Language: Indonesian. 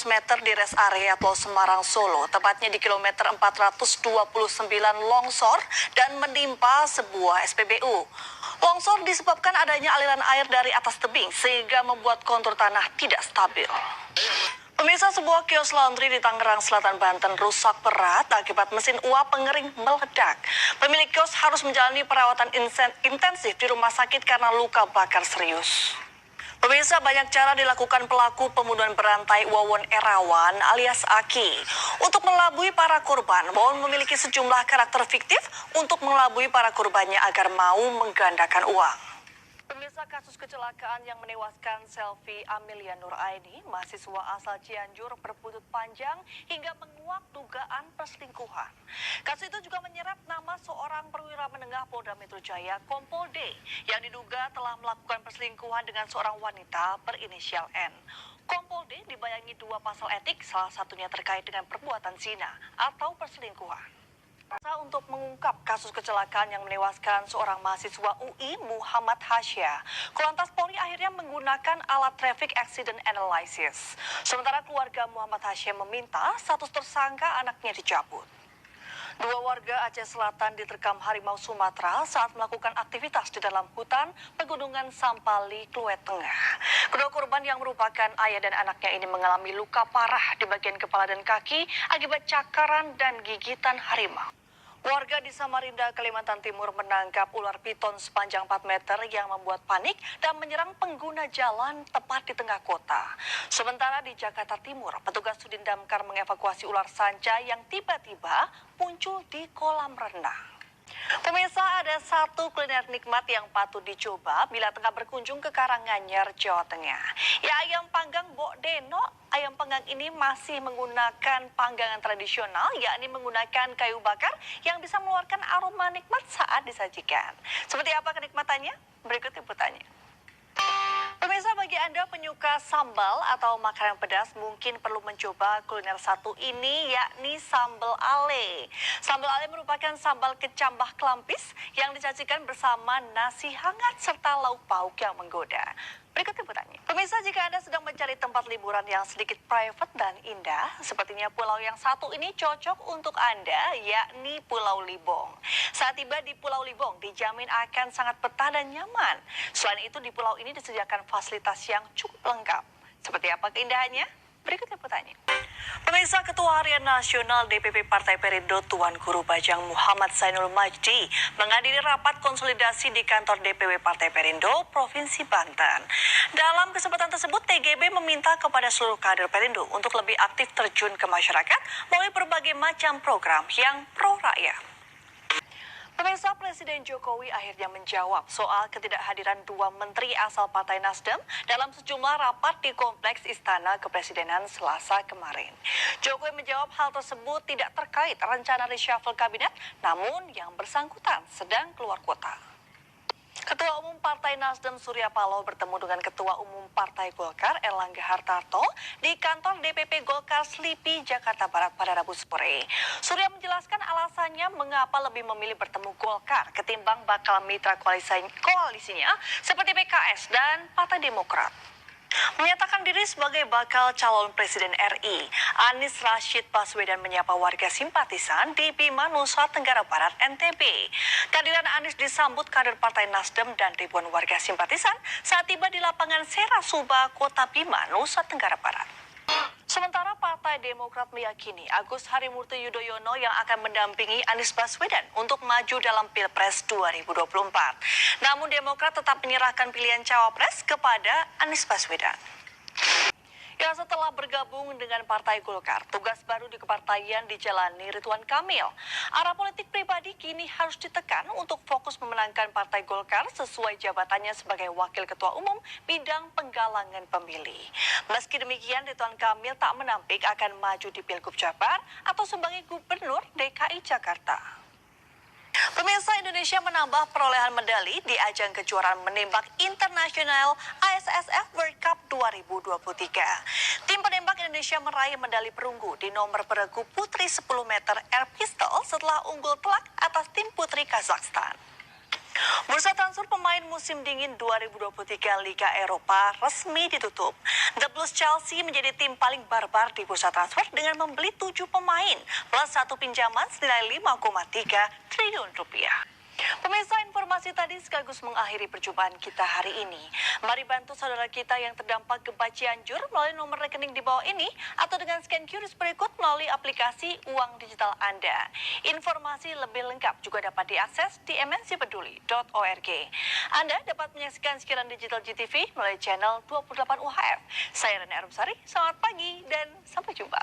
meter di res area Tol Semarang Solo, tepatnya di kilometer 429 longsor dan menimpa sebuah SPBU. Longsor disebabkan adanya aliran air dari atas tebing sehingga membuat kontur tanah tidak stabil. Pemirsa, sebuah kios laundry di Tangerang Selatan, Banten rusak berat akibat mesin uap pengering meledak. Pemilik kios harus menjalani perawatan intensif di rumah sakit karena luka bakar serius. Pemirsa, banyak cara dilakukan pelaku pembunuhan berantai Wawon Erawan alias Aki untuk melabui para korban. Wawon memiliki sejumlah karakter fiktif untuk melabui para korbannya agar mau menggandakan uang. Pemirsa, kasus kecelakaan yang menewaskan Selvi Amelia Nuraini, mahasiswa asal Cianjur, berbuntut panjang hingga menguak dugaan perselingkuhan. Kasus itu juga menyeret nama seorang perwira menengah Polda Metro Jaya, Kompol D, yang diduga telah melakukan perselingkuhan dengan seorang wanita berinisial N. Kompol D dibayangi 2 pasal etik, salah satunya terkait dengan perbuatan zina atau perselingkuhan. Untuk mengungkap kasus kecelakaan yang menewaskan seorang mahasiswa UI Muhammad Hasya, Korlantas Polri akhirnya menggunakan alat traffic accident analysis. Sementara keluarga Muhammad Hasya meminta status tersangka anaknya dicabut. 2 warga Aceh Selatan diterkam harimau Sumatera saat melakukan aktivitas di dalam hutan pegunungan Sampali, Kluwet Tengah. Kedua korban yang merupakan ayah dan anaknya ini mengalami luka parah di bagian kepala dan kaki akibat cakaran dan gigitan harimau. Warga di Samarinda, Kalimantan Timur menangkap ular piton sepanjang 4 meter yang membuat panik dan menyerang pengguna jalan tepat di tengah kota. Sementara di Jakarta Timur, petugas Sudin Damkar mengevakuasi ular sanca yang tiba-tiba muncul di kolam renang. Pemirsa, ada satu kuliner nikmat yang patut dicoba bila tengah berkunjung ke Karanganyar, Jawa Tengah. Ya, ayam panggang Bok Deno. Ayam panggang ini masih menggunakan panggangan tradisional, yakni menggunakan kayu bakar yang bisa mengeluarkan aroma nikmat saat disajikan. Seperti apa kenikmatannya? Berikut liputannya. Pemirsa, bagi Anda penyuka sambal atau makanan pedas mungkin perlu mencoba kuliner satu ini, yakni sambal ale. Sambal ale merupakan sambal kecambah kelampis yang disajikan bersama nasi hangat serta lauk pauk yang menggoda. Berikut liputannya. Pemirsa, jika Anda sedang mencari tempat liburan yang sedikit private dan indah, sepertinya pulau yang satu ini cocok untuk Anda, yakni Pulau Libong. Saat tiba di Pulau Libong, dijamin akan sangat betah dan nyaman. Selain itu, di pulau ini disediakan fasilitas yang cukup lengkap. Seperti apa keindahannya? Berikut liputannya. Pemirsa, Ketua Harian Nasional DPP Partai Perindo Tuan Guru Bajang Muhammad Zainul Majdi menghadiri rapat konsolidasi di kantor DPW Partai Perindo Provinsi Banten. Dalam kesempatan tersebut, TGB meminta kepada seluruh kader Perindo untuk lebih aktif terjun ke masyarakat melalui berbagai macam program yang pro rakyat. Pemirsa, Presiden Jokowi akhirnya menjawab soal ketidakhadiran 2 menteri asal Partai Nasdem dalam sejumlah rapat di Kompleks Istana Kepresidenan Selasa kemarin. Jokowi menjawab hal tersebut tidak terkait rencana reshuffle kabinet, namun yang bersangkutan sedang keluar kota. Ketua Umum Partai Nasdem Surya Paloh bertemu dengan Ketua Umum Partai Golkar Erlangga Hartarto di kantor DPP Golkar Slipi, Jakarta Barat pada Rabu sore. Surya menjelaskan alasannya mengapa lebih memilih bertemu Golkar ketimbang bakal mitra koalisinya seperti PKS dan Partai Demokrat. Menyatakan diri sebagai bakal calon Presiden RI, Anies Rashid Baswedan menyapa warga simpatisan di Bima, Nusa Tenggara Barat, NTB. Kehadiran Anies disambut kader Partai Nasdem dan ribuan warga simpatisan saat tiba di lapangan Serasuba, Kota Bima, Nusa Tenggara Barat. Sementara Partai Demokrat meyakini Agus Harimurti Yudhoyono yang akan mendampingi Anies Baswedan untuk maju dalam Pilpres 2024. Namun Demokrat tetap menyerahkan pilihan cawapres kepada Anies Baswedan. Ya, setelah bergabung dengan Partai Golkar, tugas baru di kepartaian dijalani Ridwan Kamil. Arah politik pribadi kini harus ditekan untuk fokus memenangkan Partai Golkar sesuai jabatannya sebagai Wakil Ketua Umum bidang penggalangan pemilih. Meski demikian, Ridwan Kamil tak menampik akan maju di Pilgub Jabar atau sebagai Gubernur DKI Jakarta. Pemirsa, Indonesia menambah perolehan medali di ajang kejuaraan menembak internasional ISSF World Cup 2023. Tim penembak Indonesia meraih medali perunggu di nomor beregu putri 10 meter air pistol setelah unggul telak atas tim putri Kazakhstan. Bursa transfer pemain musim dingin 2023 Liga Eropa resmi ditutup. The Blues Chelsea menjadi tim paling barbar di bursa transfer dengan membeli 7 pemain plus 1 pinjaman senilai 5,3 triliun rupiah. Pemirsa, informasi tadi sekaligus mengakhiri perjumpaan kita hari ini. Mari bantu saudara kita yang terdampak gempa Cianjur melalui nomor rekening di bawah ini atau dengan scan QRIS berikut melalui aplikasi uang digital Anda. Informasi lebih lengkap juga dapat diakses di mncpeduli.org. Anda dapat menyaksikan siaran digital GTV melalui channel 28 UHF. Saya Rene Arumsari, selamat pagi dan sampai jumpa.